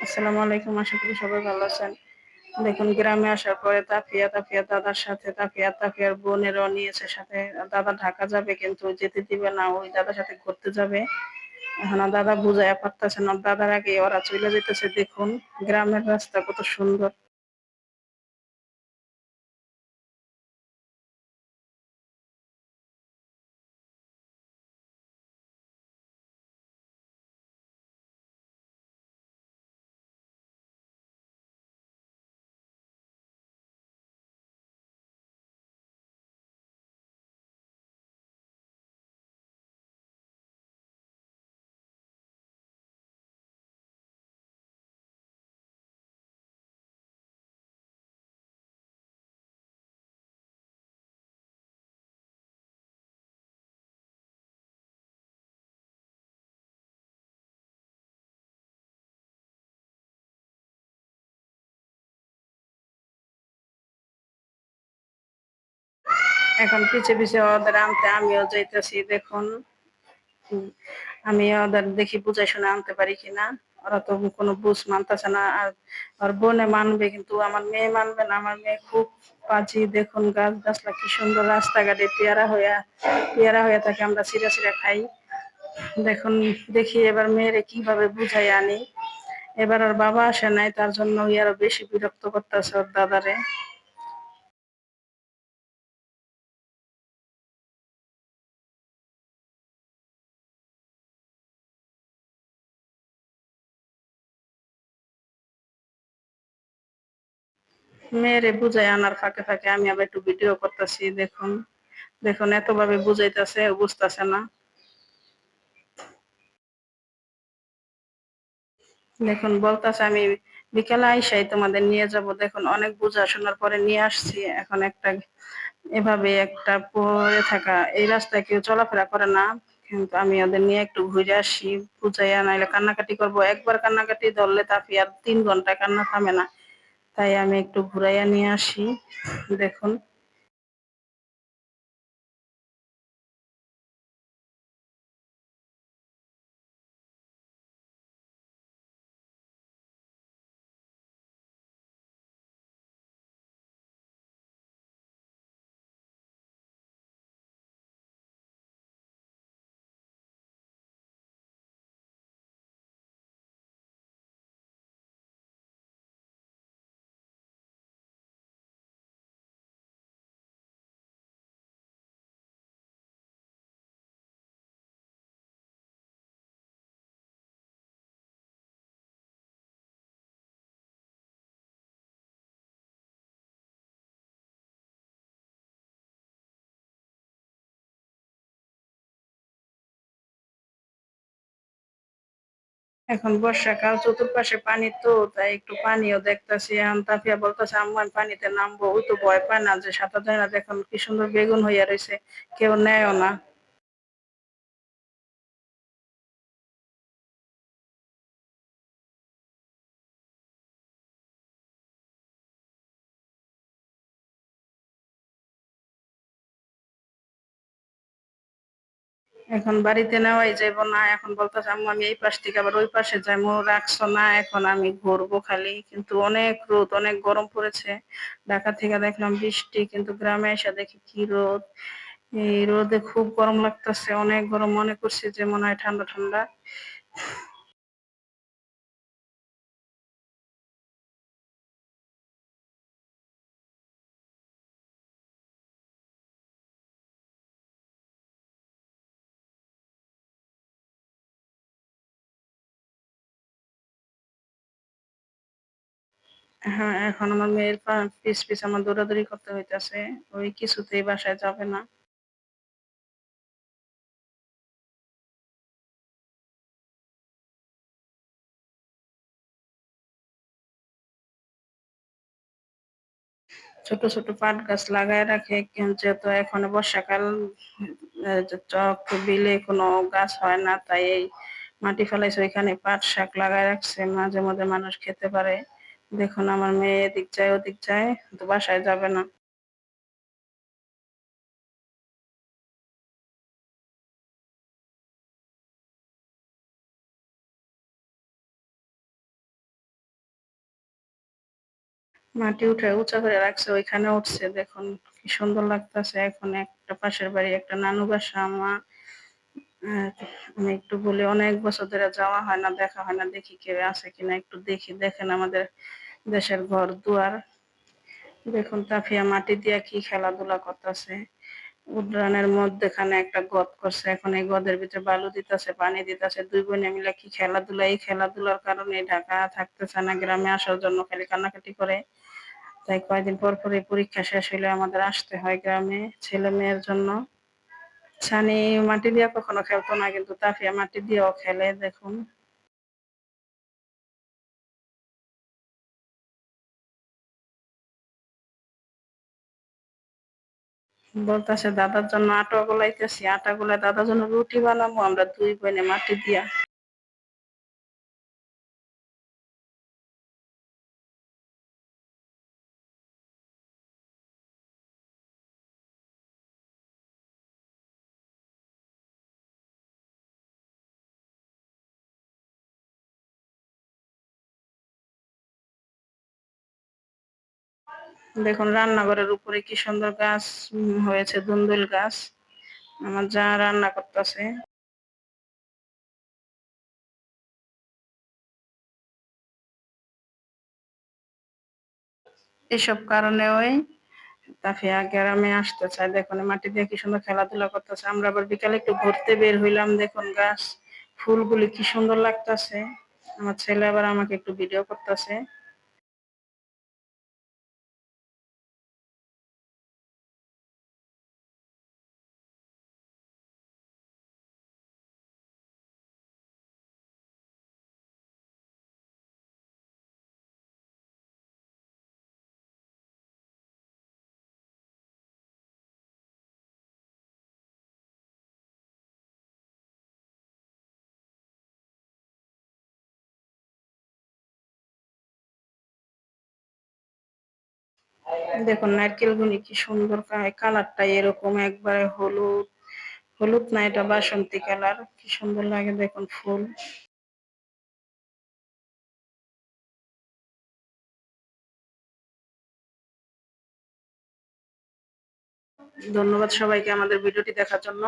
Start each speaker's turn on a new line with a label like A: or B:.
A: আসসালামু আলাইকুম। আশা করি সবাই ভালো আছেন। দেখুন গ্রামে আসার পরে তাফিয়া দাদার সাথে তাফিয়ার বোনেরও নিয়েছে সাথে। দাদা ঢাকা যাবে কিন্তু যেতে দিবে না। ওই দাদার সাথে ঘুরতে যাবে। এখন আর দাদা বুঝাইয়া পারতেছে না। দাদার আগে ওরা চইলা যাইতেছে দেখুন। গ্রামের রাস্তা কত সুন্দর। এখন পিছে ওদের আনতে আমিও যাইতেছি দেখুন। হুম, আমি ওদের দেখি বুঝাই শুনে আনতে পারি কিনা। ওরা তো কোনো বুঝ মানতেছে না। আর ওর বোনে মানবে কিন্তু আমার মেয়ে মানবে না। আমার মেয়ে খুব পাজি। দেখুন গাছগাছলা কি সুন্দর রাস্তাঘাটে পেয়ারা হয়ে থাকে, আমরা ছিঁড়া খাই। দেখুন, দেখি এবার মেয়েরে কিভাবে বুঝাই আনি। এবার ওর বাবা আসে নাই, তার জন্য ই আরো বেশি বিরক্ত করতেছে ওর দাদারে। মেয়েরে বুঝাই আনার ফাঁকে আমি আবার একটু ভিডিও করতেছি দেখুন। দেখুন এতভাবে বুঝাইতেছে, বুঝতেছে না। দেখুন বলতেছে আমি বিকেলে আইসাই তোমাদের নিয়ে যাব। দেখুন অনেক বুঝাশোনার পরে নিয়ে আসছি। এখন এভাবে একটা পড়ে থাকা এই রাস্তায় কেউ চলাফেরা করে না। কিন্তু আমি ওদের নিয়ে একটু ঘুরে আসি, বুঝাইয়া নাইলে কান্নাকাটি করবো। একবার কান্নাকাটি ধরলে তাফি আর 3 ঘন্টা কান্না থামে না। তাই আমি একটু ঘুরাইয়া নিয়ে আসি দেখুন। এখন বর্ষাকাল, চতুর্পাশে পানি, তো তাই একটু পানিও দেখতাছি। এখন তাফিয়া বলতেছে আম্মু আমি পানিতে নামবো। ওই তো ভয় পায় না যে সাঁতার যায় না। দেখুন কি সুন্দর বেগুন হইয়া রয়েছে, কেউ নেয়ও না। এখন বাড়িতে নেওয়াই যাইব না। এখন বলতেছে আম্মু আমি এই পাশ থেকে আবার ওই পাশে যাইবো, রাখছো না, এখন আমি ঘুরবো খালি। কিন্তু অনেক রোদ, অনেক গরম পড়েছে। ঢাকা থেকে দেখলাম বৃষ্টি, কিন্তু গ্রামে এসে দেখি কি রোদ। এই রোদে খুব গরম লাগতেছে, অনেক গরম। মনে করছি যে মনে হয় ঠান্ডা ঠান্ডা। হ্যাঁ, এখন আমার মেয়ের পিছ আমার দৌড়াদৌড়ি করতে হইতাছে। ওই কিছুতেই বাসায় যাবে না। ছোট ছোট পাট গাছ লাগায় রাখে, যেহেতু এখন বর্ষাকাল, চক বিলে কোনো গাছ হয় না, তাই এই মাটি ফেলাইছে, ওইখানে পাট শাক লাগায় রাখছে, মাঝে মধ্যে মানুষ খেতে পারে। দেখুন আমার মেয়ে এদিক যায় ওদিক যায়, তো বাসায় যাবে না। মাটি উঠে উঁচা করে রাখছে, ওইখানে উঠছে দেখুন কি সুন্দর লাগতেছে। এখন একটা পাশের বাড়ি একটা নানু বাসা আমার। আমি একটু বলি, অনেক বছর ধরে যাওয়া হয় না, দেখা হয় না, দেখি কেউ আছে কিনা, একটু দেখি। দেখেন আমাদের দেশের ঘর দুয়ার, দেখুন তাফিয়া মাটি দিয়া কি খেলাধুলা করতেছে। উদ্যানের মধ্যেখানে একটা গদ করছে, এখন এই গদের ভিতরে বালু দিতেছে, পানি দিতেছে, দুই বোনে মিলে কি খেলাধুলা। এই খেলাধুলার কারণে ঢাকা থাকতেছে না, গ্রামে আসার জন্য খালি কান্নাকাটি করে। তাই কয়দিন পর পরই পরীক্ষা শেষ হইলে আমাদের আসতে হয় গ্রামে ছেলে মেয়ের জন্য। ছানি মাটি দিয়া কখনো খেলতো না, কিন্তু তাফিয়া মাটি দিয়েও খেলে দেখুন। বলতেছে দাদার জন্য আটা গোলাইতেছি, আটা গোলা দাদার জন্য রুটি বানাবো আমরা দুই বোনে মাটি দিয়া। দেখুন রান্নাঘরের উপরে কি সুন্দর গাছ হয়েছে, দুন্দুল গাছ। আমার যা রান্না করতেছে। এসব কারণে ওই তাফিয়া গ্রামে আসতে চায়। দেখুন মাটি দিয়ে কি সুন্দর খেলাধুলা করতেছে। আমরা আবার বিকালে একটু ঘুরতে বের হইলাম, দেখুন গাছ ফুলগুলি কি সুন্দর লাগতেছে। আমার ছেলে আবার আমাকে একটু ভিডিও করতেছে। দেখুন নারকেল গুলি কি সুন্দর, কালারটা এরকম একবারে হলুদ। হলুদ না, এটা বাসন্তী কালার, কি সুন্দর লাগে দেখুন ফুল। ধন্যবাদ সবাইকে আমাদের ভিডিওটি দেখার জন্য।